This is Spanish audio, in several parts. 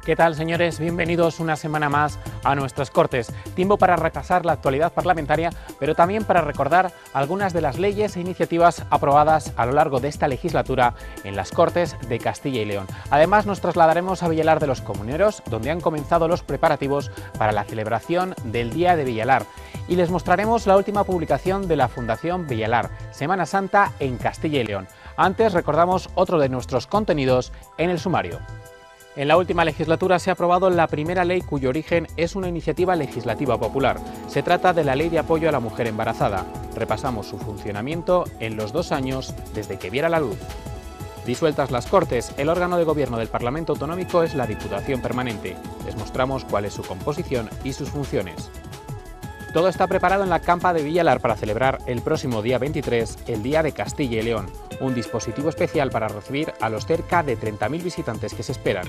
¿Qué tal, señores? Bienvenidos una semana más a nuestras Cortes. Tiempo para repasar la actualidad parlamentaria, pero también para recordar algunas de las leyes e iniciativas aprobadas a lo largo de esta legislatura en las Cortes de Castilla y León. Además, nos trasladaremos a Villalar de los Comuneros, donde han comenzado los preparativos para la celebración del Día de Villalar. Y les mostraremos la última publicación de la Fundación Villalar, Semana Santa en Castilla y León. Antes, recordamos otro de nuestros contenidos en el sumario. En la última legislatura se ha aprobado la primera ley cuyo origen es una iniciativa legislativa popular. Se trata de la Ley de Apoyo a la Mujer Embarazada. Repasamos su funcionamiento en los 2 años desde que viera la luz. Disueltas las Cortes, el órgano de gobierno del Parlamento Autonómico es la Diputación Permanente. Les mostramos cuál es su composición y sus funciones. Todo está preparado en la Campa de Villalar para celebrar el próximo día 23 el Día de Castilla y León, un dispositivo especial para recibir a los cerca de 30.000 visitantes que se esperan.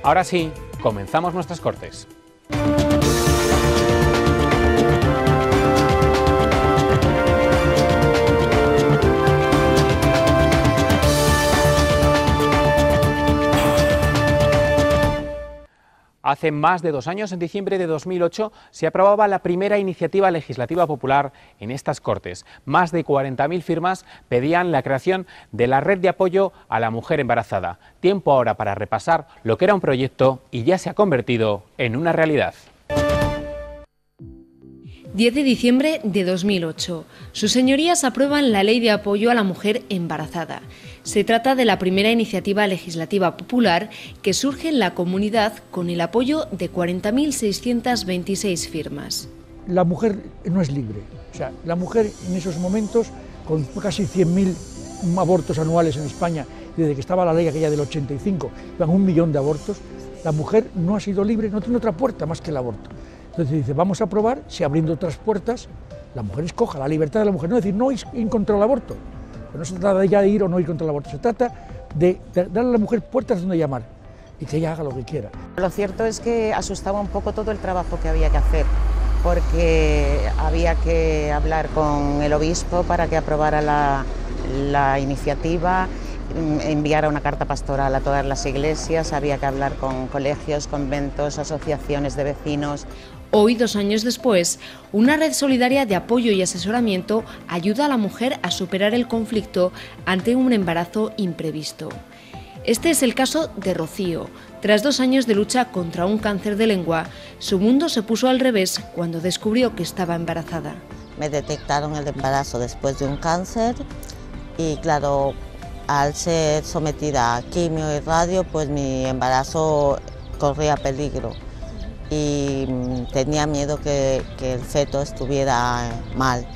Ahora sí, comenzamos nuestras Cortes. Hace más de 2 años, en diciembre de 2008, se aprobaba la primera iniciativa legislativa popular en estas Cortes. Más de 40.000 firmas pedían la creación de la Red de Apoyo a la Mujer Embarazada. Tiempo ahora para repasar lo que era un proyecto y ya se ha convertido en una realidad. 10 de diciembre de 2008. Sus señorías aprueban la Ley de Apoyo a la Mujer Embarazada. Se trata de la primera iniciativa legislativa popular que surge en la comunidad con el apoyo de 40.626 firmas. La mujer no es libre. O sea, la mujer en esos momentos, con casi 100.000 abortos anuales en España, desde que estaba la ley aquella del 85, iban 1 millón de abortos, la mujer no ha sido libre, no tiene otra puerta más que el aborto. Entonces dice, vamos a probar si abriendo otras puertas la mujer escoja la libertad de la mujer, no decir no ir contra el aborto, pero no se trata de ella de ir o no ir contra el aborto, se trata de darle a la mujer puertas donde llamar y que ella haga lo que quiera. Lo cierto es que asustaba un poco todo el trabajo que había que hacer, porque había que hablar con el obispo para que aprobara la iniciativa, enviara una carta pastoral a todas las iglesias, había que hablar con colegios, conventos, asociaciones de vecinos. Hoy, 2 años después, una red solidaria de apoyo y asesoramiento ayuda a la mujer a superar el conflicto ante un embarazo imprevisto. Este es el caso de Rocío. Tras 2 años de lucha contra un cáncer de lengua, su mundo se puso al revés cuando descubrió que estaba embarazada. Me detectaron el embarazo después de un cáncer y, claro, al ser sometida a quimio y radio, pues mi embarazo corría peligro y tenía miedo que el feto estuviera mal.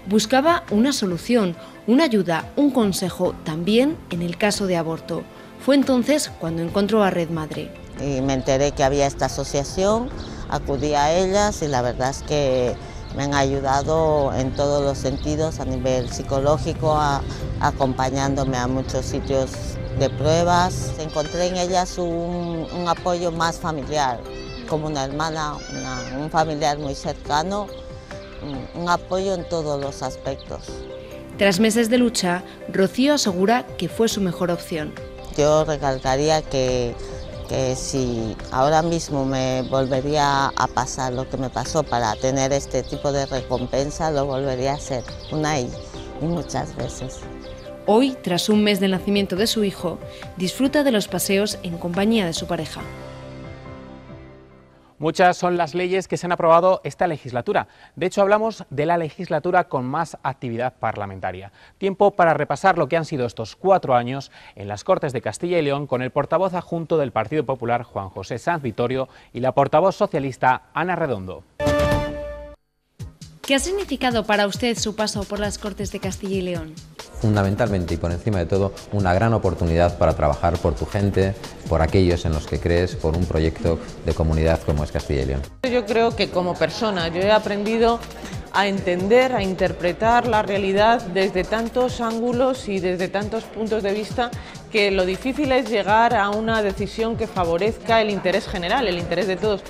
Buscaba una solución, una ayuda, un consejo, también en el caso de aborto. Fue entonces cuando encontró a Red Madre. Y me enteré que había esta asociación, acudí a ellas y la verdad es que me han ayudado en todos los sentidos, a nivel psicológico, acompañándome a muchos sitios de pruebas. Encontré en ellas un apoyo más familiar, como una hermana, un familiar muy cercano, un apoyo en todos los aspectos. Tras meses de lucha, Rocío asegura que fue su mejor opción. Yo recalcaría que si ahora mismo me volvería a pasar lo que me pasó para tener este tipo de recompensa, lo volvería a hacer una y muchas veces. Hoy, tras un mes del nacimiento de su hijo, disfruta de los paseos en compañía de su pareja. Muchas son las leyes que se han aprobado esta legislatura. De hecho, hablamos de la legislatura con más actividad parlamentaria. Tiempo para repasar lo que han sido estos 4 años en las Cortes de Castilla y León con el portavoz adjunto del Partido Popular, Juan José Sanz Vittorio, y la portavoz socialista, Ana Redondo. ¿Qué ha significado para usted su paso por las Cortes de Castilla y León? Fundamentalmente y por encima de todo, una gran oportunidad para trabajar por tu gente, por aquellos en los que crees, por un proyecto de comunidad como es Castilla y León. Yo creo que como persona yo he aprendido a entender, a interpretar la realidad desde tantos ángulos y desde tantos puntos de vista, que lo difícil es llegar a una decisión que favorezca el interés general, el interés de todos.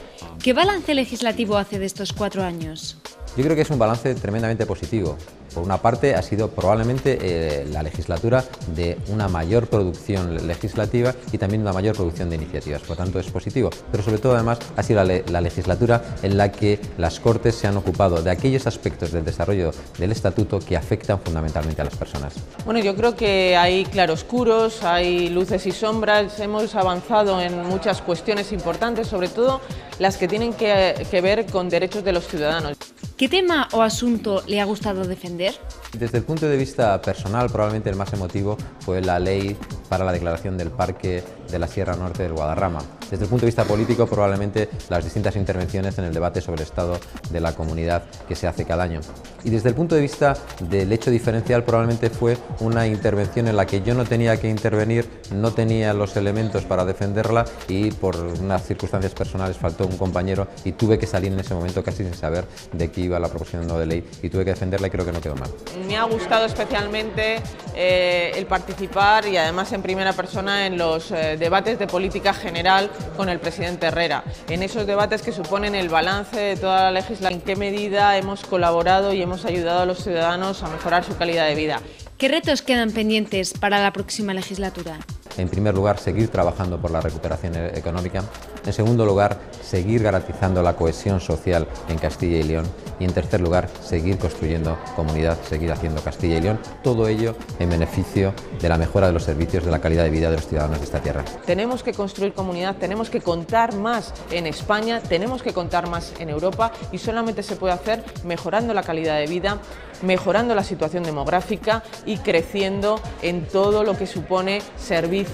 ¿Qué balance legislativo hace de estos 4 años? Yo creo que es un balance tremendamente positivo. Por una parte, ha sido probablemente la legislatura de una mayor producción legislativa y también una mayor producción de iniciativas, por tanto es positivo, pero sobre todo además ha sido la legislatura en la que las Cortes se han ocupado de aquellos aspectos del desarrollo del Estatuto que afectan fundamentalmente a las personas. Bueno, yo creo que hay claroscuros, hay luces y sombras, hemos avanzado en muchas cuestiones importantes, sobre todo las que tienen que ver con derechos de los ciudadanos. ¿Qué tema o asunto le ha gustado defender? Desde el punto de vista personal, probablemente el más emotivo fue la ley para la declaración del Parque de la Sierra Norte del Guadarrama. Desde el punto de vista político, probablemente las distintas intervenciones en el debate sobre el estado de la comunidad que se hace cada año. Y desde el punto de vista del hecho diferencial, probablemente fue una intervención en la que yo no tenía que intervenir, no tenía los elementos para defenderla y por unas circunstancias personales faltó un compañero y tuve que salir en ese momento casi sin saber de qué iba la proposición no de ley y tuve que defenderla y creo que no quedó mal. Me ha gustado especialmente el participar y además en primera persona en los debates de política general con el presidente Herrera, en esos debates que suponen el balance de toda la legislatura, en qué medida hemos colaborado y hemos ayudado a los ciudadanos a mejorar su calidad de vida. ¿Qué retos quedan pendientes para la próxima legislatura? En primer lugar, seguir trabajando por la recuperación económica. En segundo lugar, seguir garantizando la cohesión social en Castilla y León. Y en tercer lugar, seguir construyendo comunidad, seguir haciendo Castilla y León. Todo ello en beneficio de la mejora de los servicios, de la calidad de vida de los ciudadanos de esta tierra. Tenemos que construir comunidad, tenemos que contar más en España, tenemos que contar más en Europa y solamente se puede hacer mejorando la calidad de vida, mejorando la situación demográfica y creciendo en todo lo que supone servicios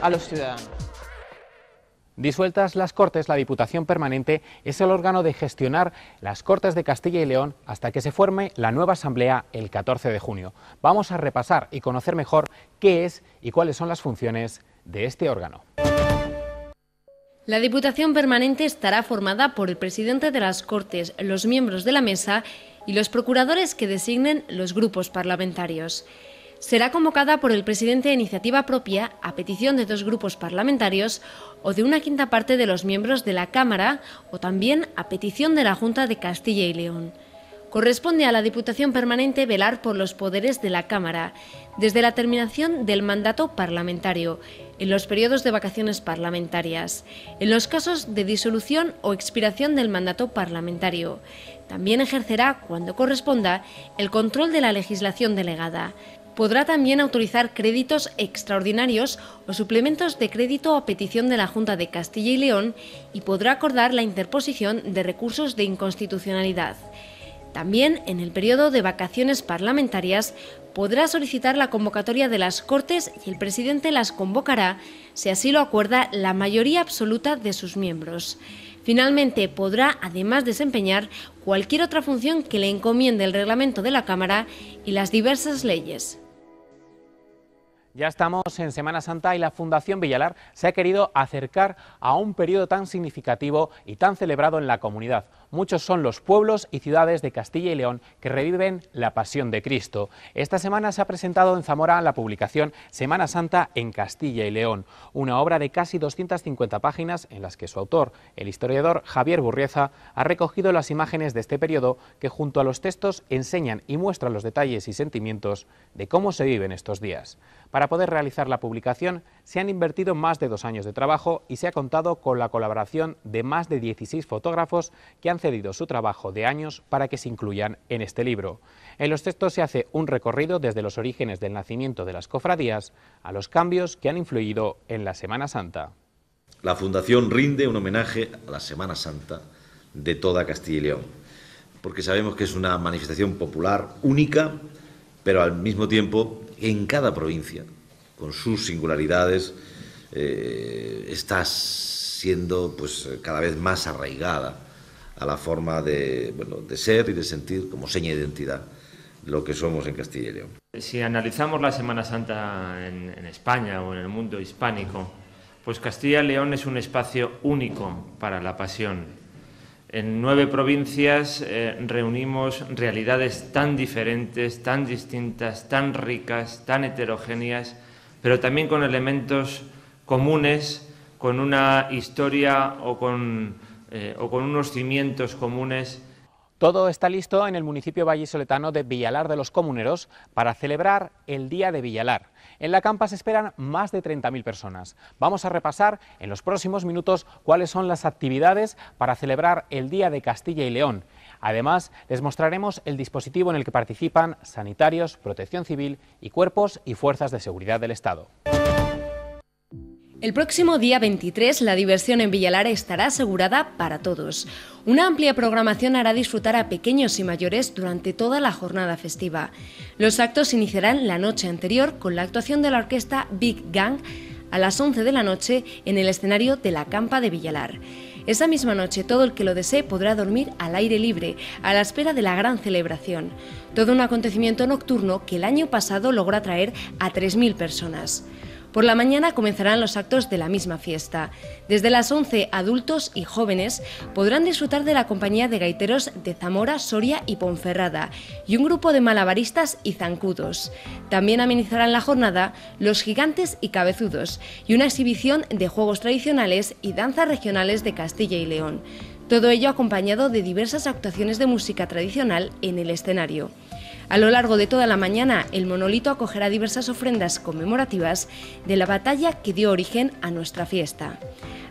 a los ciudadanos. Disueltas las Cortes, la Diputación Permanente es el órgano de gestionar las Cortes de Castilla y León hasta que se forme la nueva Asamblea el 14 de junio. Vamos a repasar y conocer mejor qué es y cuáles son las funciones de este órgano. La Diputación Permanente estará formada por el presidente de las Cortes, los miembros de la mesa y los procuradores que designen los grupos parlamentarios. Será convocada por el presidente de iniciativa propia a petición de 2 grupos parlamentarios o de una quinta parte de los miembros de la Cámara o también a petición de la Junta de Castilla y León. Corresponde a la Diputación Permanente velar por los poderes de la Cámara, desde la terminación del mandato parlamentario, en los periodos de vacaciones parlamentarias, en los casos de disolución o expiración del mandato parlamentario. También ejercerá, cuando corresponda, el control de la legislación delegada. Podrá también autorizar créditos extraordinarios o suplementos de crédito a petición de la Junta de Castilla y León y podrá acordar la interposición de recursos de inconstitucionalidad. También, en el periodo de vacaciones parlamentarias, podrá solicitar la convocatoria de las Cortes y el presidente las convocará si así lo acuerda la mayoría absoluta de sus miembros. Finalmente, podrá además desempeñar cualquier otra función que le encomiende el reglamento de la Cámara y las diversas leyes. Ya estamos en Semana Santa y la Fundación Villalar se ha querido acercar a un periodo tan significativo y tan celebrado en la comunidad. Muchos son los pueblos y ciudades de Castilla y León que reviven la Pasión de Cristo. Esta semana se ha presentado en Zamora la publicación Semana Santa en Castilla y León, una obra de casi 250 páginas en las que su autor, el historiador Javier Burrieza, ha recogido las imágenes de este periodo que junto a los textos enseñan y muestran los detalles y sentimientos de cómo se viven estos días. Para poder realizar la publicación se han invertido más de 2 años de trabajo y se ha contado con la colaboración de más de 16 fotógrafos que han cedido su trabajo de años para que se incluyan en este libro. En los textos se hace un recorrido desde los orígenes del nacimiento de las cofradías a los cambios que han influido en la Semana Santa. La Fundación rinde un homenaje a la Semana Santa de toda Castilla y León, porque sabemos que es una manifestación popular única, pero al mismo tiempo en cada provincia, con sus singularidades, está siendo pues cada vez más arraigada a la forma de ser y de sentir como seña de identidad lo que somos en Castilla y León. Si analizamos la Semana Santa en España o en el mundo hispánico, pues Castilla y León es un espacio único para la Pasión. En 9 provincias reunimos realidades tan diferentes, tan distintas, tan ricas, tan heterogéneas, pero también con elementos comunes, con una historia o con unos cimientos comunes. Todo está listo en el municipio vallisoletano de Villalar de los Comuneros para celebrar el Día de Villalar. En la campa se esperan más de 30.000 personas. Vamos a repasar en los próximos minutos cuáles son las actividades para celebrar el Día de Castilla y León. Además, les mostraremos el dispositivo en el que participan sanitarios, protección civil y cuerpos y fuerzas de seguridad del Estado. El próximo día 23 la diversión en Villalar estará asegurada para todos. Una amplia programación hará disfrutar a pequeños y mayores durante toda la jornada festiva. Los actos iniciarán la noche anterior con la actuación de la orquesta Big Gang a las 11 de la noche en el escenario de la Campa de Villalar. Esa misma noche todo el que lo desee podrá dormir al aire libre, a la espera de la gran celebración. Todo un acontecimiento nocturno que el año pasado logró atraer a 3.000 personas. Por la mañana comenzarán los actos de la misma fiesta. Desde las 11, adultos y jóvenes podrán disfrutar de la compañía de gaiteros de Zamora, Soria y Ponferrada y un grupo de malabaristas y zancudos. También amenizarán la jornada los gigantes y cabezudos y una exhibición de juegos tradicionales y danzas regionales de Castilla y León. Todo ello acompañado de diversas actuaciones de música tradicional en el escenario. A lo largo de toda la mañana, el monolito acogerá diversas ofrendas conmemorativas de la batalla que dio origen a nuestra fiesta.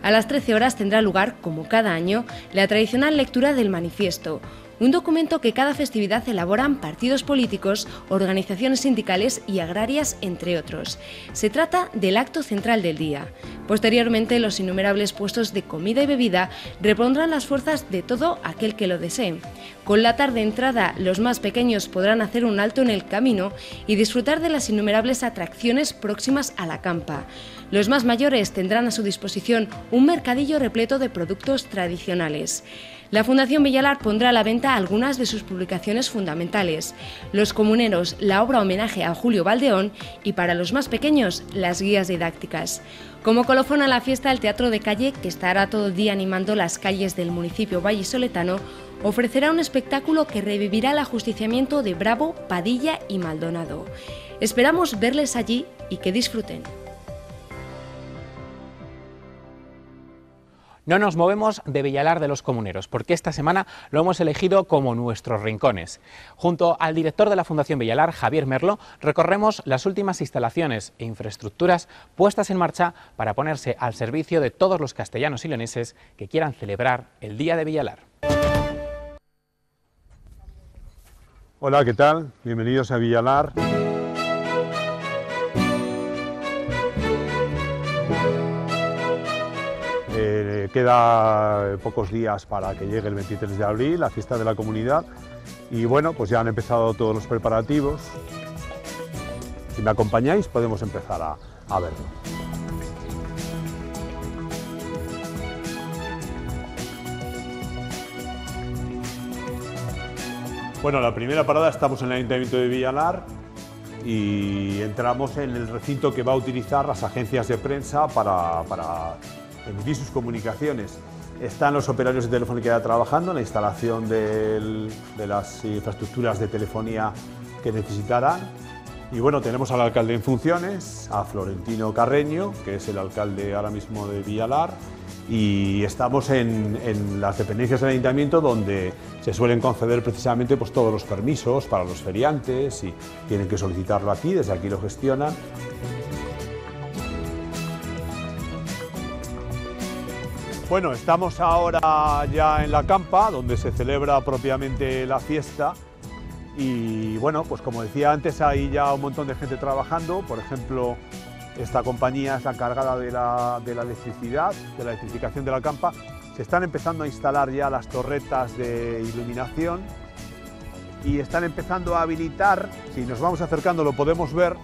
A las 13 horas tendrá lugar, como cada año, la tradicional lectura del manifiesto, un documento que cada festividad elaboran partidos políticos, organizaciones sindicales y agrarias, entre otros. Se trata del acto central del día. Posteriormente, los innumerables puestos de comida y bebida repondrán las fuerzas de todo aquel que lo desee. Con la tarde entrada, los más pequeños podrán hacer un alto en el camino y disfrutar de las innumerables atracciones próximas a la campa. Los más mayores tendrán a su disposición un mercadillo repleto de productos tradicionales. La Fundación Villalar pondrá a la venta algunas de sus publicaciones fundamentales: Los Comuneros, la obra homenaje a Julio Valdeón, y para los más pequeños, las guías didácticas. Como colofón a la fiesta, el Teatro de Calle, que estará todo el día animando las calles del municipio vallisoletano, ofrecerá un espectáculo que revivirá el ajusticiamiento de Bravo, Padilla y Maldonado. Esperamos verles allí y que disfruten. No nos movemos de Villalar de los Comuneros, porque esta semana lo hemos elegido como nuestros rincones. Junto al director de la Fundación Villalar, Javier Merlo, recorremos las últimas instalaciones e infraestructuras puestas en marcha para ponerse al servicio de todos los castellanos y leoneses que quieran celebrar el Día de Villalar. Hola, ¿qué tal? Bienvenidos a Villalar. Queda pocos días para que llegue el 23 de abril, la fiesta de la comunidad, y bueno, pues ya han empezado todos los preparativos. Si me acompañáis podemos empezar a verlo. Bueno, la primera parada, estamos en el Ayuntamiento de Villalar y entramos en el recinto que va a utilizar las agencias de prensa para emitir sus comunicaciones. Están los operarios de Telefónica ya trabajando en la instalación de las infraestructuras de telefonía que necesitarán. Y bueno, tenemos al alcalde en funciones, a Florentino Carreño, que es el alcalde ahora mismo de Villalar, y estamos en las dependencias del ayuntamiento donde se suelen conceder precisamente pues, todos los permisos para los feriantes y tienen que solicitarlo aquí, desde aquí lo gestionan. Bueno, estamos ahora ya en la campa, donde se celebra propiamente la fiesta y bueno, pues como decía antes, hay ya un montón de gente trabajando. Por ejemplo, esta compañía es la encargada de la electricidad, de la electrificación de la campa. Se están empezando a instalar ya las torretas de iluminación y están empezando a habilitar, si nos vamos acercando lo podemos ver,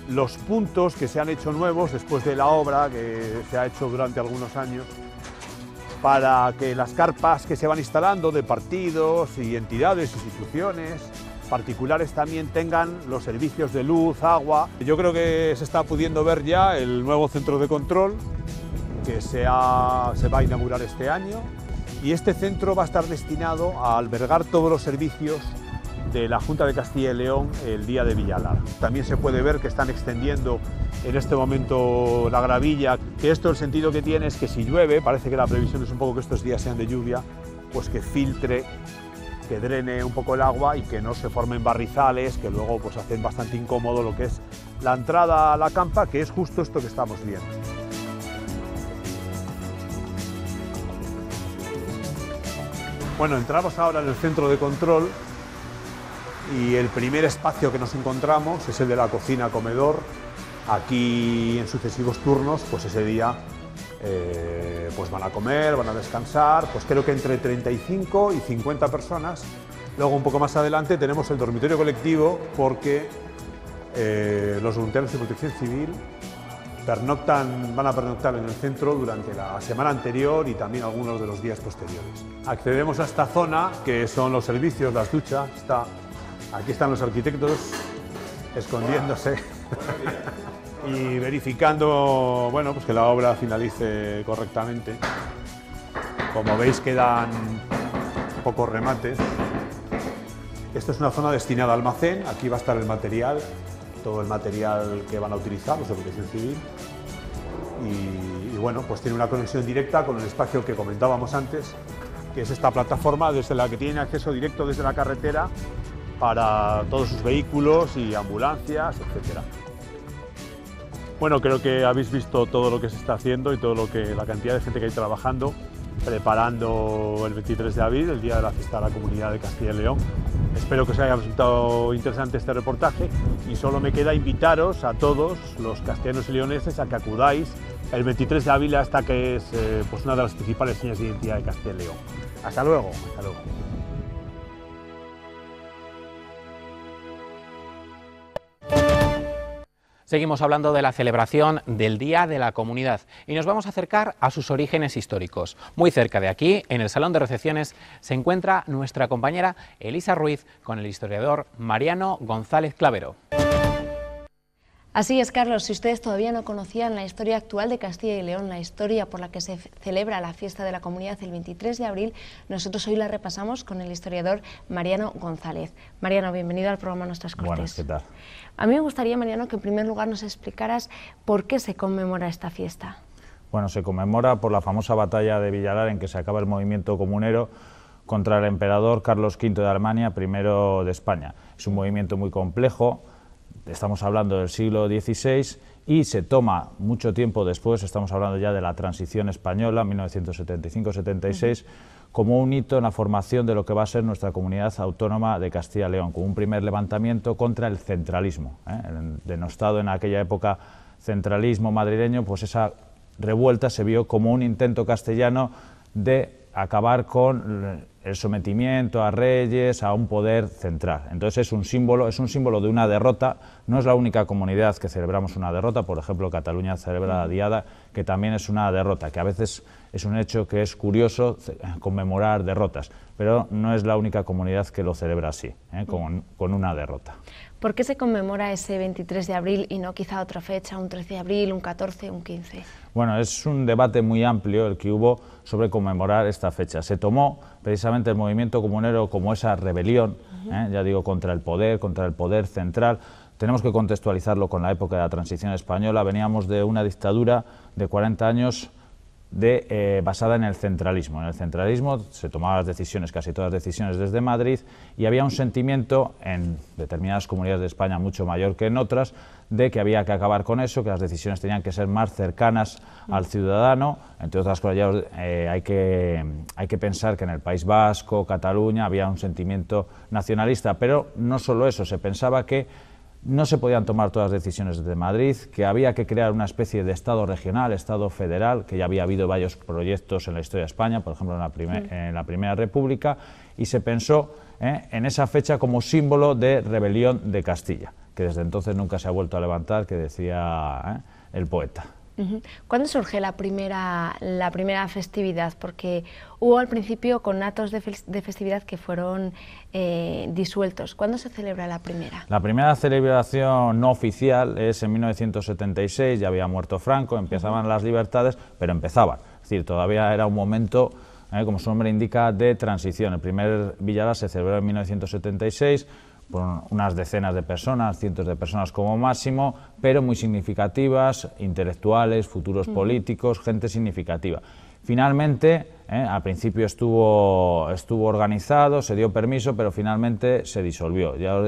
los puntos que se han hecho nuevos después de la obra que se ha hecho durante algunos años para que las carpas que se van instalando de partidos y entidades, instituciones, particulares también tengan los servicios de luz, agua. Yo creo que se está pudiendo ver ya el nuevo centro de control que se va a inaugurar este año y este centro va a estar destinado a albergar todos los servicios de la Junta de Castilla y León el día de Villalar. También se puede ver que están extendiendo en este momento la gravilla, que esto el sentido que tiene es que si llueve, parece que la previsión es un poco que estos días sean de lluvia, pues que filtre, que drene un poco el agua y que no se formen barrizales que luego pues hacen bastante incómodo lo que es la entrada a la campa, que es justo esto que estamos viendo. Bueno, entramos ahora en el centro de control y el primer espacio que nos encontramos es el de la cocina-comedor. Aquí en sucesivos turnos, pues ese día pues van a comer, van a descansar, pues creo que entre 35 y 50 personas. Luego un poco más adelante tenemos el dormitorio colectivo porque los voluntarios de Protección Civil van a pernoctar en el centro durante la semana anterior y también algunos de los días posteriores. Accedemos a esta zona que son los servicios, las duchas. Aquí están los arquitectos escondiéndose y verificando, bueno, pues que la obra finalice correctamente. Como veis, quedan pocos remates. Esta es una zona destinada al almacén. Aquí va a estar el material, todo el material que van a utilizar los de Protección Civil. Y bueno, pues tiene una conexión directa con el espacio que comentábamos antes, que es esta plataforma desde la que tienen acceso directo desde la carretera para todos sus vehículos y ambulancias, etc. Bueno, creo que habéis visto todo lo que se está haciendo y la cantidad de gente que hay trabajando, preparando el 23 de abril, el Día de la Fiesta de la Comunidad de Castilla y León. Espero que os haya resultado interesante este reportaje y solo me queda invitaros a todos los castellanos y leoneses a que acudáis el 23 de abril a esta que es pues una de las principales señas de identidad de Castilla y León. Hasta luego. Hasta luego. Seguimos hablando de la celebración del Día de la Comunidad y nos vamos a acercar a sus orígenes históricos. Muy cerca de aquí, en el Salón de Recepciones, se encuentra nuestra compañera Elisa Ruiz con el historiador Mariano González Clavero. Así es, Carlos, si ustedes todavía no conocían la historia actual de Castilla y León, la historia por la que se celebra la fiesta de la comunidad el 23 de abril, nosotros hoy la repasamos con el historiador Mariano González. Mariano, bienvenido al programa Nuestras Cortes. Buenas, ¿qué tal? A mí me gustaría, Mariano, que en primer lugar nos explicaras por qué se conmemora esta fiesta. Bueno, se conmemora por la famosa batalla de Villalar en que se acaba el movimiento comunero contra el emperador Carlos V de Alemania, primero de España. Es un movimiento muy complejo. Estamos hablando del siglo XVI y se toma mucho tiempo después, estamos hablando ya de la transición española, 1975-76, como un hito en la formación de lo que va a ser nuestra comunidad autónoma de Castilla y León, como un primer levantamiento contra el centralismo. El denostado en aquella época centralismo madrileño, pues esa revuelta se vio como un intento castellano de acabar con el sometimiento a reyes, a un poder central. Entonces es un símbolo de una derrota. No es la única comunidad que celebramos una derrota, por ejemplo Cataluña celebra la Diada, que también es una derrota, que a veces es un hecho que es curioso conmemorar derrotas, pero no es la única comunidad que lo celebra así, con una derrota. ¿Por qué se conmemora ese 23 de abril y no quizá otra fecha, un 13 de abril, un 14, un 15? Bueno, es un debate muy amplio el que hubo sobre conmemorar esta fecha. Se tomó precisamente el movimiento comunero como esa rebelión, ya digo, contra el poder central. Tenemos que contextualizarlo con la época de la transición española. Veníamos de una dictadura de 40 años basada en el centralismo. En el centralismo se tomaban las decisiones, casi todas las decisiones desde Madrid, y había un sentimiento en determinadas comunidades de España mucho mayor que en otras, de que había que acabar con eso, que las decisiones tenían que ser más cercanas al ciudadano. Entre otras cosas, ya hay que pensar que en el País Vasco, Cataluña, había un sentimiento nacionalista, pero no solo eso, se pensaba que no se podían tomar todas las decisiones desde Madrid, que había que crear una especie de Estado regional, Estado federal, que ya había habido varios proyectos en la historia de España, por ejemplo en la Primera República, y se pensó en esa fecha como símbolo de rebelión de Castilla, que desde entonces nunca se ha vuelto a levantar, que decía el poeta. ¿Cuándo surge la primera festividad? Porque hubo al principio conatos de festividad que fueron disueltos. ¿Cuándo se celebra la primera? La primera celebración no oficial es en 1976, ya había muerto Franco, empezaban las libertades, pero empezaban. Es decir, todavía era un momento, como su nombre indica, de transición. El primer Villalar se celebró en 1976, por unas decenas de personas, cientos de personas como máximo, pero muy significativas, intelectuales, futuros políticos, gente significativa. Finalmente, al principio estuvo organizado, se dio permiso, pero finalmente se disolvió. Ya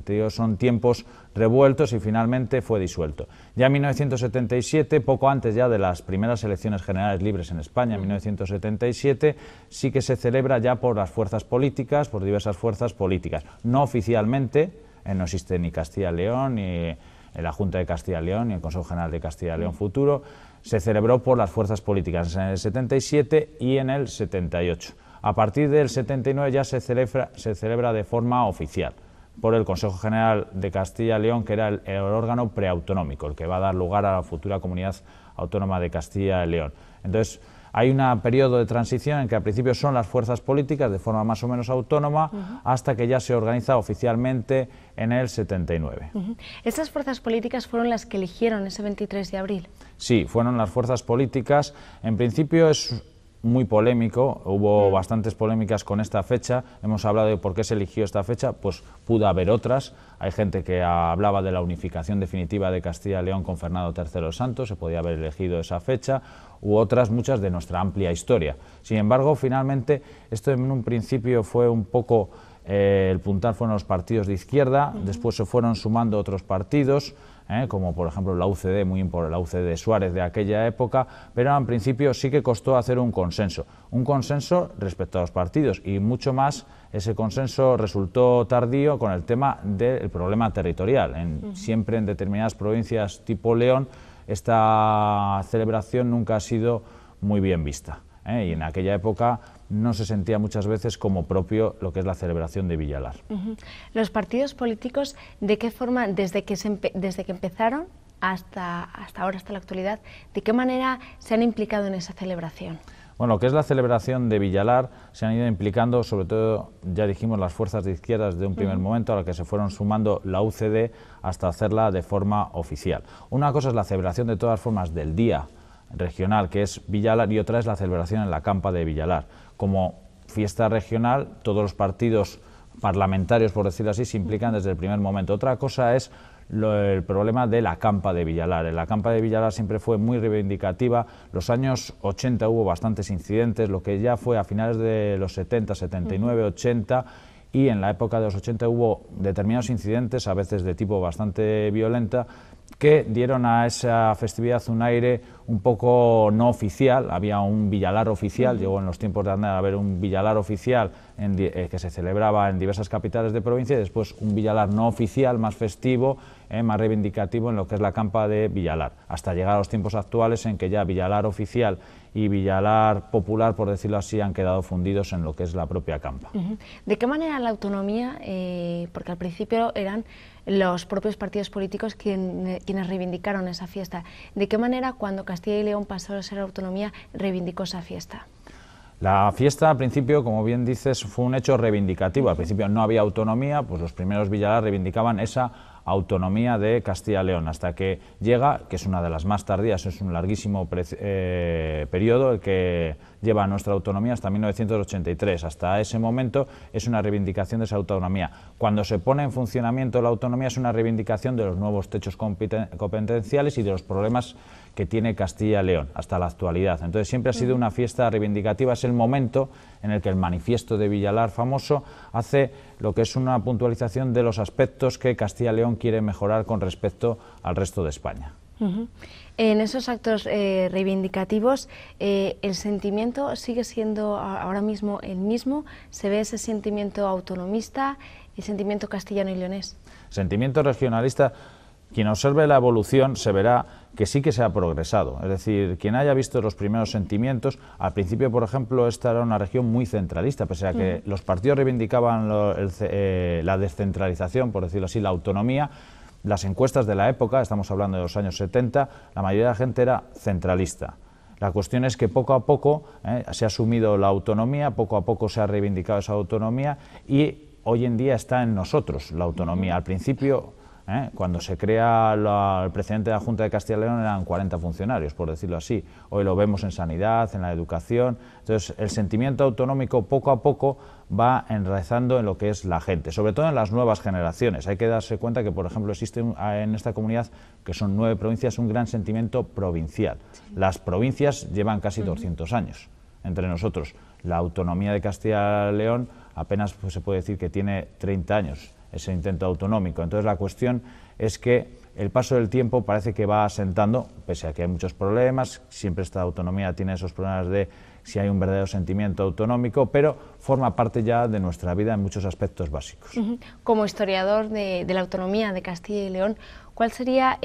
te digo, son tiempos revueltos y finalmente fue disuelto. Ya en 1977, poco antes ya de las primeras elecciones generales libres en España, en 1977, sí que se celebra ya por las fuerzas políticas, por diversas fuerzas políticas. No oficialmente, no existe ni Castilla y León, ni la Junta de Castilla y León, ni el Consejo General de Castilla y León futuro. Se celebró por las fuerzas políticas en el 77 y en el 78. A partir del 79 ya se celebra de forma oficial por el Consejo General de Castilla y León, que era el órgano preautonómico, el que va a dar lugar a la futura Comunidad Autónoma de Castilla y León. Entonces, hay un periodo de transición en que al principio son las fuerzas políticas de forma más o menos autónoma, hasta que ya se organiza oficialmente en el 79. ¿Estas fuerzas políticas fueron las que eligieron ese 23 de abril? Sí, fueron las fuerzas políticas. En principio es muy polémico, hubo bastantes polémicas con esta fecha. Hemos hablado de por qué se eligió esta fecha, pues pudo haber otras. Hay gente que hablaba de la unificación definitiva de Castilla y León con Fernando III el Santo, se podía haber elegido esa fecha, u otras muchas de nuestra amplia historia. Sin embargo, finalmente, esto en un principio fue un poco, el puntal fueron los partidos de izquierda, después se fueron sumando otros partidos, como por ejemplo la UCD, muy importante, la UCD de Suárez de aquella época, pero en principio sí que costó hacer un consenso respecto a los partidos, y mucho más ese consenso resultó tardío con el tema del problema territorial. Siempre en determinadas provincias tipo León, esta celebración nunca ha sido muy bien vista, y en aquella época no se sentía muchas veces como propio lo que es la celebración de Villalar. Los partidos políticos, ¿de qué forma, desde que empezaron hasta ahora, hasta la actualidad, de qué manera se han implicado en esa celebración? Bueno, lo que es la celebración de Villalar se han ido implicando, sobre todo, ya dijimos, las fuerzas de izquierdas de un primer momento, a la que se fueron sumando la UCD hasta hacerla de forma oficial. Una cosa es la celebración de todas formas del día regional, que es Villalar, y otra es la celebración en la Campa de Villalar. Como fiesta regional, todos los partidos parlamentarios, por decirlo así, se implican desde el primer momento. Otra cosa es el problema de la Campa de Villalar. La Campa de Villalar siempre fue muy reivindicativa. Los años 80 hubo bastantes incidentes, lo que ya fue a finales de los 70, 79, 80, y en la época de los 80 hubo determinados incidentes, a veces de tipo bastante violenta, que dieron a esa festividad un aire un poco no oficial. Había un Villalar oficial, llegó en los tiempos de Aznar a haber un Villalar oficial que se celebraba en diversas capitales de provincia, y después un Villalar no oficial, más festivo, más reivindicativo en lo que es la Campa de Villalar, hasta llegar a los tiempos actuales en que ya Villalar oficial y Villalar popular, por decirlo así, han quedado fundidos en lo que es la propia Campa. ¿De qué manera la autonomía, porque al principio eran los propios partidos políticos quienes reivindicaron esa fiesta, de qué manera cuando Castilla y León pasó a ser autonomía reivindicó esa fiesta? La fiesta, al principio, como bien dices, fue un hecho reivindicativo. Al principio no había autonomía, pues los primeros Villalar reivindicaban esa autonomía de Castilla y León, hasta que llega, que es una de las más tardías, es un larguísimo periodo el que lleva a nuestra autonomía hasta 1983. Hasta ese momento es una reivindicación de esa autonomía. Cuando se pone en funcionamiento la autonomía es una reivindicación de los nuevos techos competenciales y de los problemas que tiene Castilla y León hasta la actualidad. Entonces siempre ha sido una fiesta reivindicativa. Es el momento en el que el manifiesto de Villalar famoso hace lo que es una puntualización de los aspectos que Castilla y León quiere mejorar con respecto al resto de España. En esos actos reivindicativos, ¿el sentimiento sigue siendo ahora mismo el mismo? ¿Se ve ese sentimiento autonomista, el sentimiento castellano y leonés? Sentimiento regionalista. Quien observe la evolución se verá que sí que se ha progresado. Es decir, quien haya visto los primeros sentimientos, al principio, por ejemplo, esta era una región muy centralista, pese a que los partidos reivindicaban la descentralización, por decirlo así, la autonomía. Las encuestas de la época, estamos hablando de los años 70, la mayoría de la gente era centralista. La cuestión es que poco a poco se ha asumido la autonomía, poco a poco se ha reivindicado esa autonomía y hoy en día está en nosotros la autonomía. Al principio Cuando se crea el presidente de la Junta de Castilla y León eran 40 funcionarios, por decirlo así. Hoy lo vemos en sanidad, en la educación. Entonces, el sentimiento autonómico poco a poco va enraizando en lo que es la gente, sobre todo en las nuevas generaciones. Hay que darse cuenta que, por ejemplo, existe en esta comunidad, que son 9 provincias, un gran sentimiento provincial. Sí. Las provincias llevan casi 200 años entre nosotros. La autonomía de Castilla y León apenas se puede decir que tiene 30 años. Ese intento autonómico. Entonces la cuestión es que el paso del tiempo parece que va asentando, pese a que hay muchos problemas, siempre esta autonomía tiene esos problemas de si hay un verdadero sentimiento autonómico, pero forma parte ya de nuestra vida en muchos aspectos básicos. Como historiador de la autonomía de Castilla y León, ¿cuál sería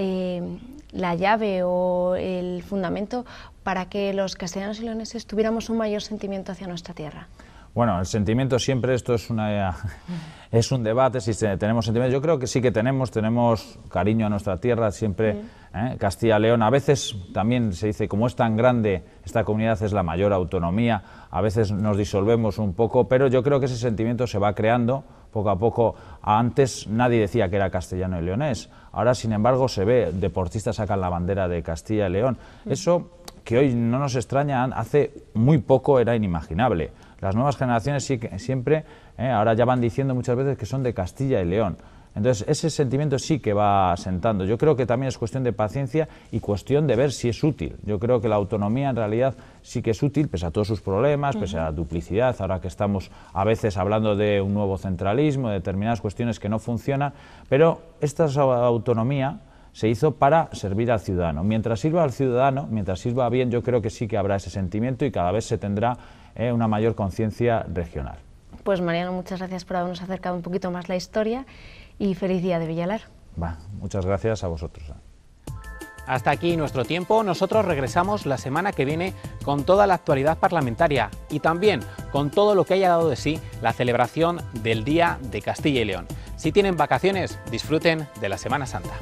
la llave o el fundamento para que los castellanos y leoneses tuviéramos un mayor sentimiento hacia nuestra tierra? Bueno, el sentimiento siempre, esto es un debate, si tenemos sentimientos. Yo creo que sí que tenemos cariño a nuestra tierra, siempre. Castilla y León, a veces también se dice, como es tan grande, esta comunidad es la mayor autonomía, a veces nos disolvemos un poco, pero yo creo que ese sentimiento se va creando poco a poco. Antes nadie decía que era castellano y leonés, ahora sin embargo se ve, deportistas sacan la bandera de Castilla y León. Eso, que hoy no nos extraña, hace muy poco era inimaginable. Las nuevas generaciones sí que siempre, ahora ya van diciendo muchas veces que son de Castilla y León. Entonces ese sentimiento sí que va asentando. Yo creo que también es cuestión de paciencia y cuestión de ver si es útil. Yo creo que la autonomía en realidad sí que es útil, pese a todos sus problemas, pese a la duplicidad, ahora que estamos a veces hablando de un nuevo centralismo, de determinadas cuestiones que no funcionan, pero esta autonomía se hizo para servir al ciudadano. Mientras sirva al ciudadano, mientras sirva bien, yo creo que sí que habrá ese sentimiento y cada vez se tendrá una mayor conciencia regional. Pues Mariano, muchas gracias por habernos acercado un poquito más la historia y feliz día de Villalar. Muchas gracias a vosotros. Hasta aquí nuestro tiempo. Nosotros regresamos la semana que viene con toda la actualidad parlamentaria y también con todo lo que haya dado de sí la celebración del Día de Castilla y León. Si tienen vacaciones, disfruten de la Semana Santa.